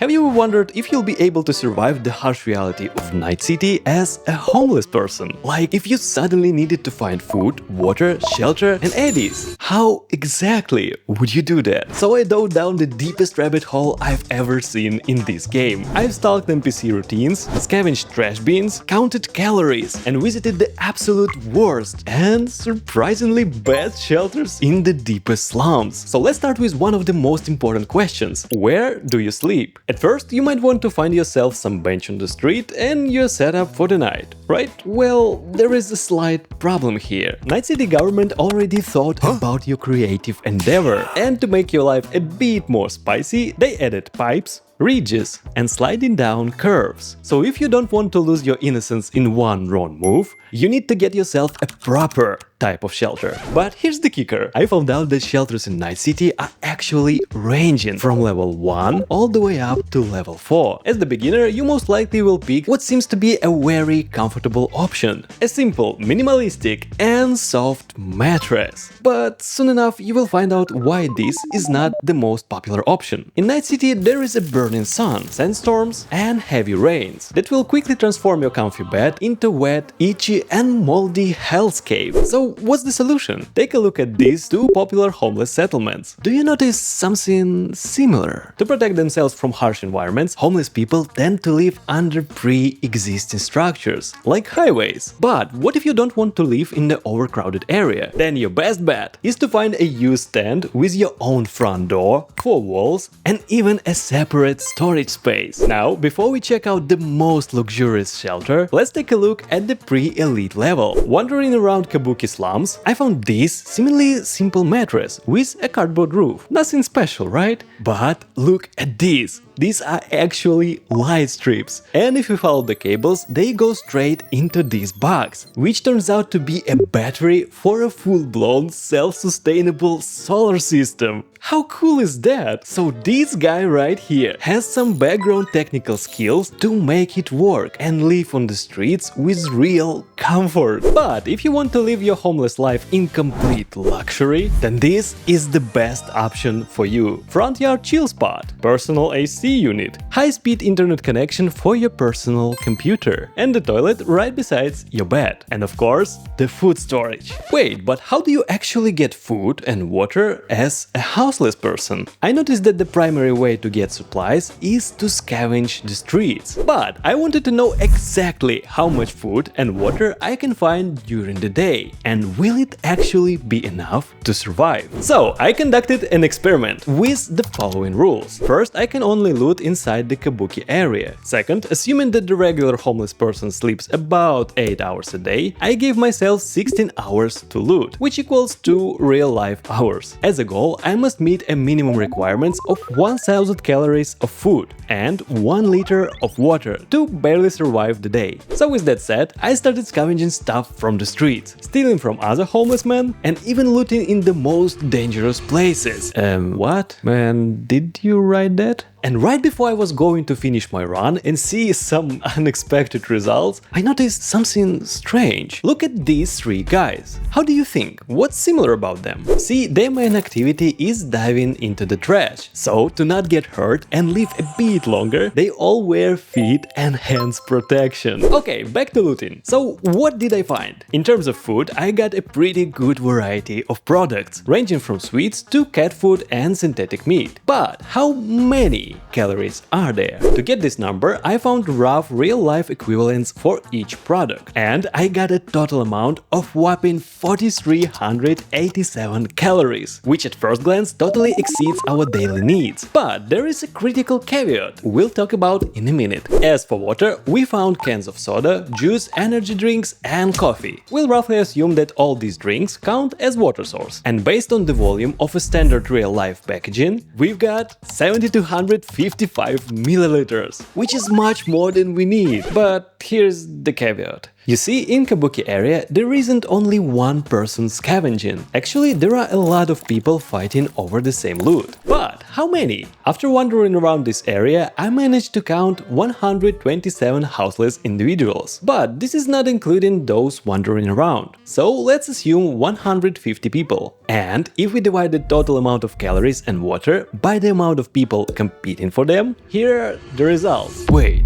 Have you ever wondered if you'll be able to survive the harsh reality of Night City as a homeless person? Like, if you suddenly needed to find food, water, shelter, and eddies, how exactly would you do that? So I dove down the deepest rabbit hole I've ever seen in this game. I've stalked NPC routines, scavenged trash bins, counted calories, and visited the absolute worst and surprisingly bad shelters in the deepest slums. So let's start with one of the most important questions. Where do you sleep? At first, you might want to find yourself some bench on the street and you're set up for the night, right? Well, there is a slight problem here. Night City government already thought about your creative endeavor, and to make your life a bit more spicy, they added pipes, ridges, and sliding down curves. So if you don't want to lose your innocence in one wrong move, you need to get yourself a proper type of shelter. But here's the kicker. I found out that shelters in Night City are actually ranging from level 1 all the way up to level 4. As the beginner, you most likely will pick what seems to be a very comfortable option. A simple, minimalistic, and soft mattress. But soon enough, you will find out why this is not the most popular option. In Night City, there is a burning sun, sandstorms, and heavy rains that will quickly transform your comfy bed into wet, itchy, and moldy hellscape. So what's the solution? Take a look at these two popular homeless settlements. Do you notice something similar? To protect themselves from harsh environments, homeless people tend to live under pre-existing structures, like highways. But what if you don't want to live in the overcrowded area? Then your best bet is to find a used stand with your own front door, 4 walls, and even a separate storage space. Now, before we check out the most luxurious shelter, let's take a look at the pre-elite level. Wandering around Kabuki slums, I found this seemingly simple mattress with a cardboard roof. Nothing special, right? But look at this. These are actually light strips, and if you follow the cables, they go straight into this box, which turns out to be a battery for a full-blown self-sustainable solar system. How cool is that? So this guy right here has some background technical skills to make it work and live on the streets with real comfort. But if you want to live your homeless life in complete luxury, then this is the best option for you. Front yard chill spot, personal AC unit, high-speed internet connection for your personal computer, and the toilet right beside your bed. And of course, the food storage. Wait, but how do you actually get food and water as a houseless person? I noticed that the primary way to get supplies is to scavenge the streets. But I wanted to know exactly how much food and water I can find during the day, and will it actually be enough to survive? So I conducted an experiment with the following rules. First, I can only loot inside the Kabuki area. Second, assuming that the regular homeless person sleeps about 8 hours a day, I gave myself 16 hours to loot, which equals 2 real-life hours. As a goal, I must meet a minimum requirements of 1000 calories of food and 1 liter of water to barely survive the day. So with that said, I started scavenging stuff from the streets, stealing from other homeless men, and even looting in the most dangerous places. What? Man, did you write that? And right before I was going to finish my run and see some unexpected results, I noticed something strange. Look at these 3 guys. How do you think? What's similar about them? See, their main activity is diving into the trash. So, to not get hurt and live a bit longer, they all wear feet and hands protection. Okay, back to looting. So, what did I find? In terms of food, I got a pretty good variety of products, ranging from sweets to cat food and synthetic meat. But how many calories are there? To get this number, I found rough real-life equivalents for each product, and I got a total amount of whopping 4,387 calories, which at first glance totally exceeds our daily needs. But there is a critical caveat we'll talk about in a minute. As for water, we found cans of soda, juice, energy drinks, and coffee. We'll roughly assume that all these drinks count as water source, and based on the volume of a standard real-life packaging, we've got 7,255 milliliters, which is much more than we need. But here's the caveat. You see, in Kabuki area, there isn't only one person scavenging. Actually, there are a lot of people fighting over the same loot. But how many? After wandering around this area, I managed to count 127 houseless individuals. But this is not including those wandering around. So let's assume 150 people. And if we divide the total amount of calories and water by the amount of people competing for them, here are the results. Wait.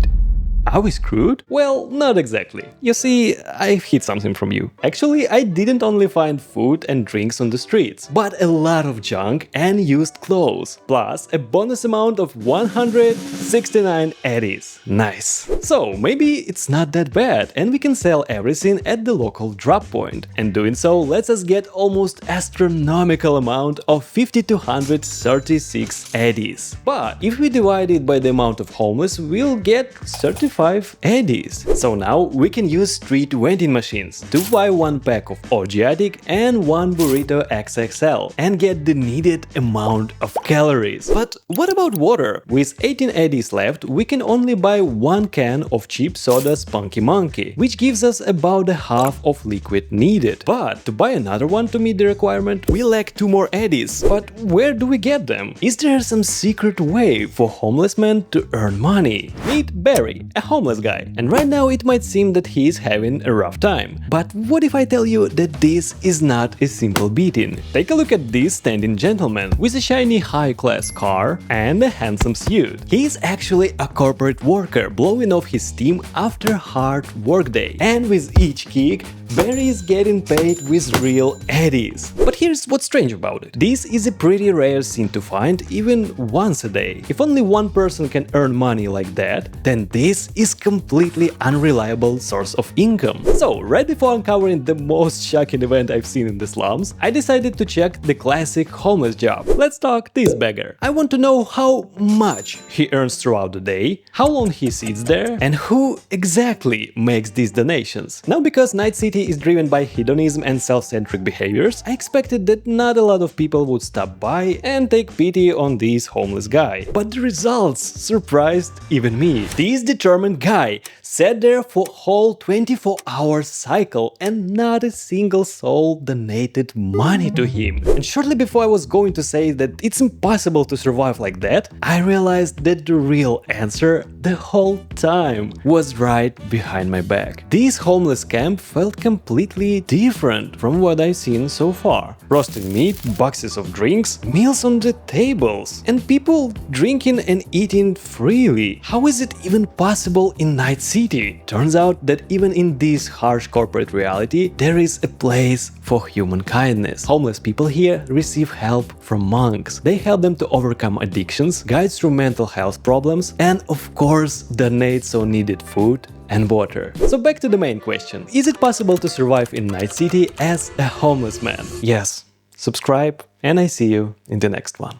Are we screwed? Well, not exactly. You see, I've hid something from you. Actually, I didn't only find food and drinks on the streets, but a lot of junk and used clothes, plus a bonus amount of 169 eddies. Nice. So, maybe it's not that bad, and we can sell everything at the local drop point. And doing so lets us get almost astronomical amount of 5,236 eddies. But if we divide it by the amount of homeless, we'll get 35 eddies. So now we can use street vending machines to buy one pack of Ogiatic and one burrito XXL and get the needed amount of calories. But what about water? With 18 eddies left, we can only buy one can of cheap soda Spunky Monkey, which gives us about a half of liquid needed. But to buy another one to meet the requirement, we lack 2 more eddies. But where do we get them? Is there some secret way for homeless men to earn money? Meet Barry, a homeless guy, and right now it might seem that he is having a rough time. But what if I tell you that this is not a simple beating? Take a look at this standing gentleman with a shiny high-class car and a handsome suit. He is actually a corporate worker blowing off his steam after a hard workday, and with each kick, Barry is getting paid with real eddies. But here's what's strange about it. This is a pretty rare scene to find even once a day. If only one person can earn money like that, then this is completely unreliable source of income. So, right before uncovering the most shocking event I've seen in the slums, I decided to check the classic homeless job. Let's talk this beggar. I want to know how much he earns throughout the day, how long he sits there, and who exactly makes these donations. Now, because Night City is driven by hedonism and self-centric behaviors, I expected that not a lot of people would stop by and take pity on this homeless guy. But the results surprised even me. This determined guy sat there for whole 24-hour cycle and not a single soul donated money to him. And shortly before I was going to say that it's impossible to survive like that, I realized that the real answer the whole time was right behind my back. This homeless camp felt completely different from what I've seen so far. Roasted meat, boxes of drinks, meals on the tables, and people drinking and eating freely. How is it even possible in Night City? Turns out that even in this harsh corporate reality, there is a place for human kindness. Homeless people here receive help from monks. They help them to overcome addictions, guide through mental health problems, and of course, donate so needed food and water. So back to the main question. Is it possible to survive in Night City as a homeless man? Yes. Subscribe, and I see you in the next one.